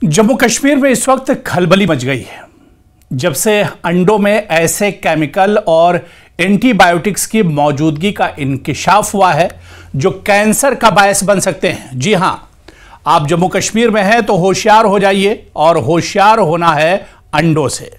जम्मू कश्मीर में इस वक्त खलबली मच गई है जब से अंडों में ऐसे केमिकल और एंटीबायोटिक्स की मौजूदगी का इंकिशाफ हुआ है जो कैंसर का बायस बन सकते हैं। जी हां, आप जम्मू कश्मीर में हैं तो होशियार हो जाइए, और होशियार होना है अंडों से।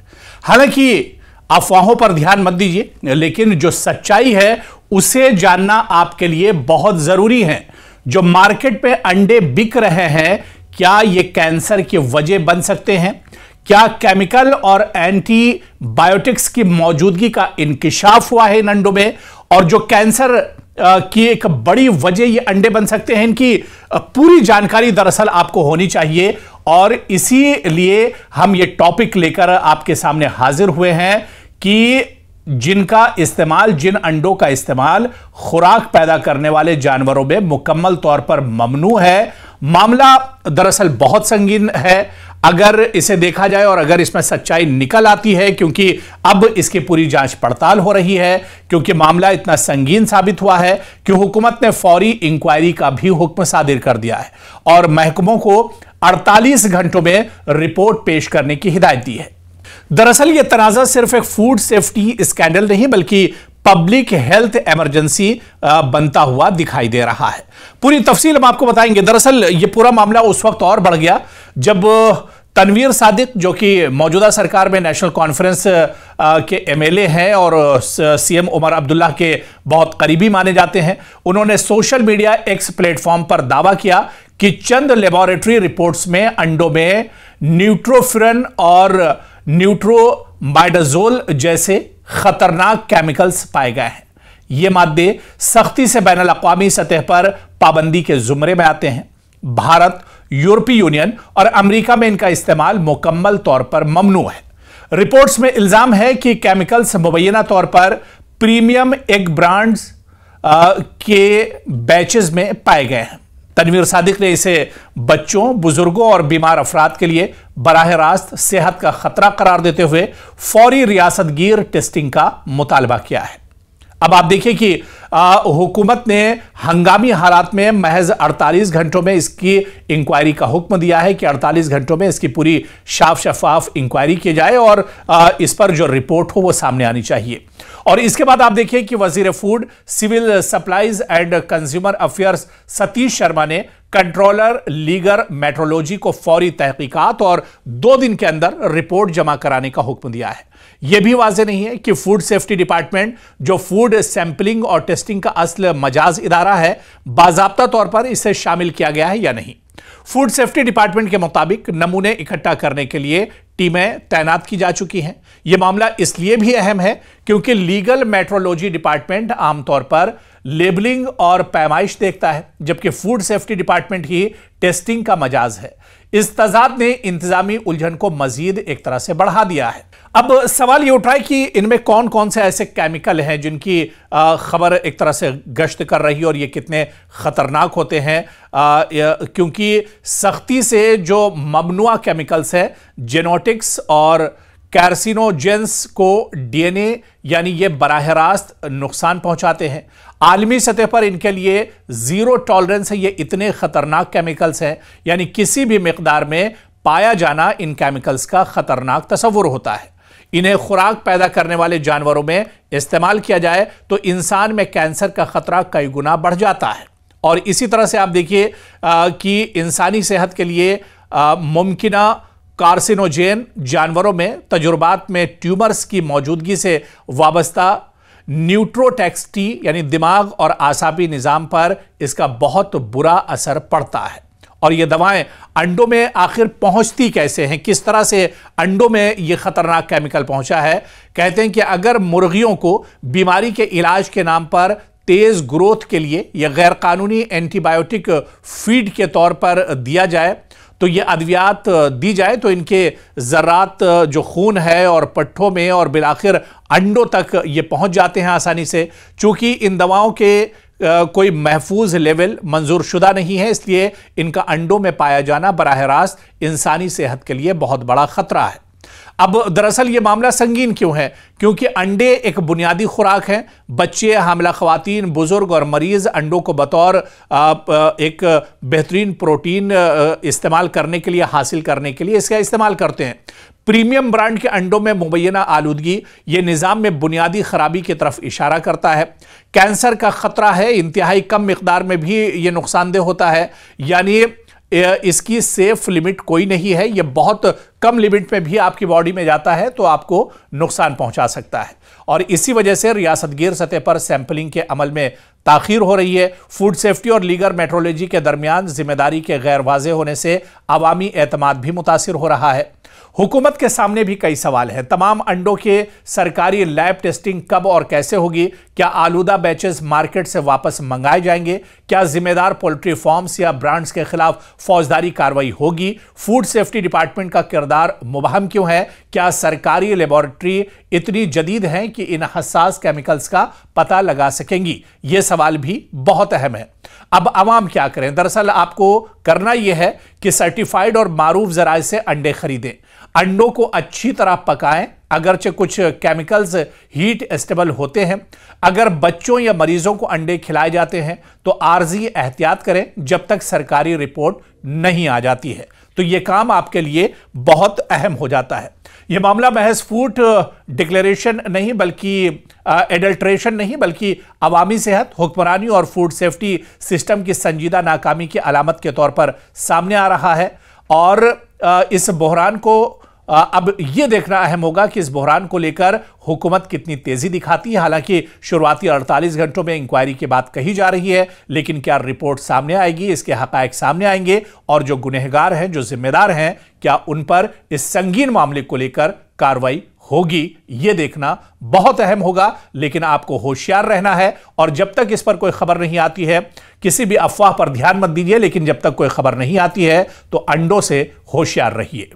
हालांकि अफवाहों पर ध्यान मत दीजिए, लेकिन जो सच्चाई है उसे जानना आपके लिए बहुत जरूरी है। जो मार्केट में अंडे बिक रहे हैं, क्या ये कैंसर की वजह बन सकते हैं? क्या केमिकल और एंटीबायोटिक्स की मौजूदगी का इंकिशाफ हुआ है इन अंडों में, और जो कैंसर की एक बड़ी वजह ये अंडे बन सकते हैं? इनकी पूरी जानकारी दरअसल आपको होनी चाहिए, और इसीलिए हम ये टॉपिक लेकर आपके सामने हाजिर हुए हैं कि जिन अंडों का इस्तेमाल खुराक पैदा करने वाले जानवरों में मुकम्मल तौर पर ममनू है। मामला दरअसल बहुत संगीन है अगर इसे देखा जाए, और अगर इसमें सच्चाई निकल आती है, क्योंकि अब इसकी पूरी जांच पड़ताल हो रही है, क्योंकि मामला इतना संगीन साबित हुआ है कि हुकूमत ने फौरी इंक्वायरी का भी हुक्म सादिर कर दिया है और महकमों को 48 घंटों में रिपोर्ट पेश करने की हिदायत दी है। दरअसल यह तनाज़ा सिर्फ एक फूड सेफ्टी स्कैंडल नहीं, बल्कि पब्लिक हेल्थ इमरजेंसी बनता हुआ दिखाई दे रहा है। पूरी तफसील हम आपको बताएंगे। दरअसल यह पूरा मामला उस वक्त और बढ़ गया जब तनवीर सादिक, जो कि मौजूदा सरकार में नेशनल कॉन्फ्रेंस के एमएलए हैं और सीएम उमर अब्दुल्ला के बहुत करीबी माने जाते हैं, उन्होंने सोशल मीडिया एक्स प्लेटफॉर्म पर दावा किया कि चंद लेबोरेटरी रिपोर्ट्स में अंडों में न्यूट्रोफिरन और न्यूट्रोमाइडाजोल जैसे खतरनाक केमिकल्स पाए गए हैं। ये मादे सख्ती से बैनुल अक़वामी सतह पर पाबंदी के जुमरे में आते हैं। भारत, यूरोपीय यूनियन और अमेरिका में इनका इस्तेमाल मुकम्मल तौर पर ममनू है। रिपोर्ट्स में इल्जाम है कि केमिकल्स मुबैना तौर पर प्रीमियम एग ब्रांड्स के बैचेस में पाए गए हैं। तनवीर सादिक ने इसे बच्चों, बुजुर्गों और बीमार अफराद के लिए बराह रास्त सेहत का खतरा करार देते हुए फौरी रियासतगीर टेस्टिंग का मुतालबा किया है। अब आप देखिए कि हुकूमत ने हंगामी हालात में महज 48 घंटों में इसकी इंक्वायरी का हुक्म दिया है कि 48 घंटों में इसकी पूरी साफ शफाफ इंक्वायरी की जाए और इस पर जो रिपोर्ट हो वो सामने आनी चाहिए। और इसके बाद आप देखिए कि वजीर food, civil supplies and consumer affairs Satish Sharma ने कंट्रोलर लीगर मेट्रोलॉजी को फौरी तहकीकात और 2 दिन के अंदर रिपोर्ट जमा कराने का हुक्म दिया है। यह भी वाज़ेह नहीं है कि फूड सेफ्टी डिपार्टमेंट, जो फूड सैंपलिंग और टेस्टिंग का असल मजाज इदारा है, बाज़ाब्ता तौर पर इसे शामिल किया गया है या नहीं। फूड सेफ्टी डिपार्टमेंट के मुताबिक नमूने इकट्ठा करने के लिए टीमें तैनात की जा चुकी हैं। यह मामला इसलिए भी अहम है क्योंकि लीगल मेट्रोलॉजी डिपार्टमेंट आमतौर पर लेबलिंग और पैमाइश देखता है, जबकि फूड सेफ्टी डिपार्टमेंट ही टेस्टिंग का मजाज है। इस तजाद ने इंतजामी उलझन को मजीद एक तरह से बढ़ा दिया है। अब सवाल ये उठ रहा है कि इनमें कौन कौन से ऐसे केमिकल हैं जिनकी खबर एक तरह से गश्त कर रही है और ये कितने खतरनाक होते हैं, क्योंकि सख्ती से जो ममनुआ केमिकल्स हैं, जेनोटिक्स और कार्सिनोजेंस को डीएनए यानी ये बराह रास्त नुकसान पहुंचाते हैं। आलमी सतह पर इनके लिए जीरो टॉलरेंस है। ये इतने खतरनाक केमिकल्स हैं, यानी किसी भी मिकदार में पाया जाना इन केमिकल्स का खतरनाक तस्वुर होता है। इन्हें खुराक पैदा करने वाले जानवरों में इस्तेमाल किया जाए तो इंसान में कैंसर का खतरा कई गुना बढ़ जाता है। और इसी तरह से आप देखिए कि इंसानी सेहत के लिए मुमकिना कार्सिनोजेन जानवरों में तजुर्बात में ट्यूमर्स की मौजूदगी से वाबस्ता न्यूट्रोटॉक्सिटी यानी दिमाग और आसाबी निज़ाम पर इसका बहुत बुरा असर पड़ता है। और ये दवाएं अंडों में आखिर पहुंचती कैसे हैं, किस तरह से अंडों में ये खतरनाक केमिकल पहुंचा है? कहते हैं कि अगर मुर्गियों को बीमारी के इलाज के नाम पर तेज ग्रोथ के लिए या गैर कानूनी एंटीबायोटिक फीड के तौर पर दिया जाए, तो ये अद्वियात दी जाए, तो इनके ज़र्रात जो खून है और पट्ठों में और बिलाखिर अंडों तक ये पहुंच जाते हैं आसानी से। चूंकि इन दवाओं के कोई महफूज लेवल मंजूर शुदा नहीं है, इसलिए इनका अंडों में पाया जाना बराह रास्त इंसानी सेहत के लिए बहुत बड़ा खतरा है। अब दरअसल यह मामला संगीन क्यों है? क्योंकि अंडे एक बुनियादी खुराक है। बच्चे, हामिला खवातीन, बुजुर्ग और मरीज अंडों को बतौर एक बेहतरीन प्रोटीन इस्तेमाल करने के लिए, हासिल करने के लिए इसका इस्तेमाल करते हैं। प्रीमियम ब्रांड के अंडों में मुबैना आलूदगी यह निज़ाम में बुनियादी खराबी की तरफ इशारा करता है। कैंसर का खतरा है, इंतहाई कम मिकदार में भी यह नुकसानदेह होता है, यानी इसकी सेफ लिमिट कोई नहीं है। यह बहुत कम लिमिट में भी आपकी बॉडी में जाता है तो आपको नुकसान पहुंचा सकता है। और इसी वजह से रियासतगीर सतह पर सैंपलिंग के अमल में ताखीर हो रही है। फूड सेफ्टी और लीगर मेट्रोलॉजी के दरमियान जिम्मेदारी के गैर वाज़ेह होने से अवामी एतमाद भी मुतासिर हो रहा है। हुकूमत के सामने भी कई सवाल हैं। तमाम अंडों के सरकारी लैब टेस्टिंग कब और कैसे होगी? क्या आलूदा बैचेस मार्केट से वापस मंगाए जाएंगे? क्या जिम्मेदार पोल्ट्री फार्म्स या ब्रांड्स के खिलाफ फौजदारी कार्रवाई होगी? फूड सेफ्टी डिपार्टमेंट का किरदार मुबहम क्यों है? क्या सरकारी लेबोरेटरी इतनी जदीद हैं कि इन हसास केमिकल्स का पता लगा सकेंगी? ये सवाल भी बहुत अहम है। अब आवाम क्या करें? दरअसल आपको करना यह है कि सर्टिफाइड और मारूफ जराए से अंडे खरीदें। अंडों को अच्छी तरह पकाएं, अगरचे कुछ केमिकल्स हीट स्टेबल होते हैं। अगर बच्चों या मरीजों को अंडे खिलाए जाते हैं तो आर्जी एहतियात करें जब तक सरकारी रिपोर्ट नहीं आ जाती है। तो यह काम आपके लिए बहुत अहम हो जाता है। यह मामला महज फूड डिक्लेरेशन नहीं बल्कि एडल्ट्रेशन नहीं बल्कि अवामी सेहत, हुक्मरानी और फूड सेफ्टी सिस्टम की संजीदा नाकामी की अलामत के तौर पर सामने आ रहा है। और इस बहरान को अब यह देखना अहम होगा कि इस बहरान को लेकर हुकूमत कितनी तेजी दिखाती है। हालांकि शुरुआती 48 घंटों में इंक्वायरी की बात कही जा रही है, लेकिन क्या रिपोर्ट सामने आएगी? इसके हकायक सामने आएंगे और जो गुनहगार हैं, जो जिम्मेदार हैं, क्या उन पर इस संगीन मामले को लेकर कार्रवाई होगी? यह देखना बहुत अहम होगा। लेकिन आपको होशियार रहना है और जब तक इस पर कोई खबर नहीं आती है, किसी भी अफवाह पर ध्यान मत दीजिए, लेकिन जब तक कोई खबर नहीं आती है तो अंडों से होशियार रहिए।